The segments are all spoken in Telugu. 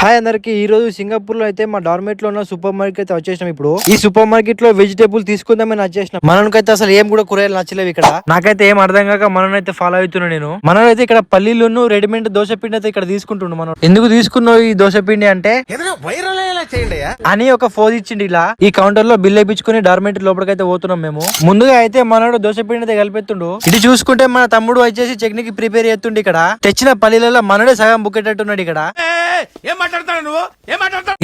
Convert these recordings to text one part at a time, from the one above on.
హాయ్ అందరికి ఈ రోజు సింగపూర్ లో అయితే మా డార్మెట్ లో ఉన్న సూపర్ మార్కెట్ అయితే వచ్చేసినాం. ఇప్పుడు ఈ సూపర్ మార్కెట్ లో వెజిటేబుల్ తీసుకుందామని వచ్చేసినాం. మనకైతే అసలు ఏం కూడా కూరగాయలు నచ్చలేవు ఇక్కడ. నాకైతే ఏం అర్థం కాక మననైతే ఫాలో అవుతున్నా నేను. మనమైతే ఇక్కడ పల్లీలను రెడీమేడ్ దోశ పిండి అయితే ఇక్కడ తీసుకుంటుండు. మనం ఎందుకు తీసుకున్నావు ఈ దోశ పిండి అంటే అని ఒక ఫోన్ ఇచ్చిండి. ఇలా ఈ కౌంటర్ లో బిల్ వేయించుకుని డార్మెట్ లోపలికైతే పోతున్నాం మేము. ముందుగా అయితే మనోడు దోశ పిండి అయితే కలిపెత్తుండు. ఇటు చూసుకుంటే మన తమ్ముడు వచ్చేసి చట్నీకి ప్రిపేర్ చేస్తుండే. ఇక్కడ తెచ్చిన పల్లీలలో మనడే సగం బుక్కేటట్టున్నాడు. ఇక్కడ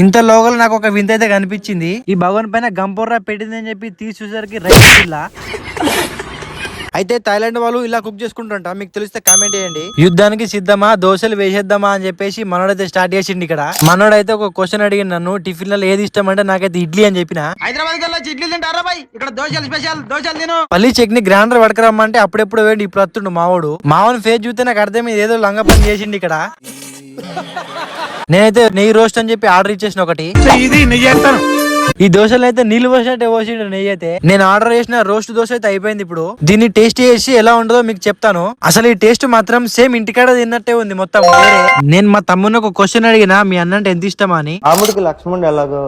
ఇంత లోగల్ నాకు ఒక వింత అయితే కనిపించింది. ఈ భగవాన్ పైన గంపొర్రా పెట్టిందని చెప్పి తీసి చూసరికి రైస్ ఇలా. అయితే థాయిలాండ్ వాళ్ళు ఇలా కుక్ చేసుకుంటుంట. మీకు తెలిస్తే కామెంట్ చేయండి. యుద్ధానికి సిద్ధమా, దోశలు వేసేద్దామా అని చెప్పేసి మనోడైతే స్టార్ట్ చేసిండు. ఇక్కడ మనోడైతే ఒక క్వశ్చన్ అడిగింది నన్ను, టిఫిన్ లలో ఏది ఇష్టం అంటే నాకైతే ఇడ్లీ అని చెప్పిన. పల్లి చట్నీ గ్రైండర్ పడకరమ్మంటే అప్పుడెప్పుడు వేయండి ఇప్పుడు వస్తుండు మావాడు. మావని ఫేస్ చూస్తే నాకు అర్థమైంది ఏదో లంగ పని చేసిండు ఇక్కడ. నేనైతే నెయ్యి రోస్ట్ అని చెప్పి ఆర్డర్ ఇచ్చేసిన ఒకటి. ఈ దోశలు అయితే నీళ్లు పోసినట్టే పోసిండు నెయ్యి అయితే. నేను ఆర్డర్ చేసిన రోస్ట్ దోశ అయితే అయిపోయింది. ఇప్పుడు దీన్ని టేస్ట్ చేసి ఎలా ఉండదో మీకు చెప్తాను. అసలు ఈ టేస్ట్ మాత్రం సేమ్ ఇంటికాడ తిన్నట్టే ఉంది మొత్తం. నేను మా తమ్ముని ఒక క్వశ్చన్ అడిగిన, మీ అన్నంటే ఎంత ఇష్టమా అని. రాముడికి లక్ష్మణుడు ఎలాగో,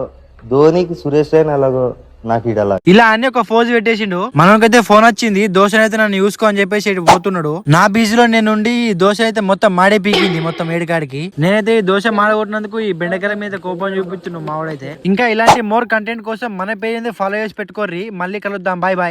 ధోనికి సురేష్ రైనా ఎలాగో, నాకు ఇలా అన్ని ఒక ఫోజ్ పెట్టేసిండు. మనకైతే ఫోన్ వచ్చింది, దోశ అయితే నన్ను చూసుకో అని చెప్పేసి ఇటు పోతున్నాడు. నా బీజీలో నేనుండి ఈ దోశ అయితే మొత్తం మాడే పీకింది మొత్తం ఏడికాడికి. నేనైతే ఈ దోశ మాడగొట్టినందుకు ఈ బెండకాయల మీద కోపం చూపించున్నాడు మావాడైతే. ఇంకా ఇలాంటి మోర్ కంటెంట్ కోసం మన పేజ్ ఫాలో చేసి పెట్టుకోర్రి. మళ్ళీ కలుద్దాం. Bye bye.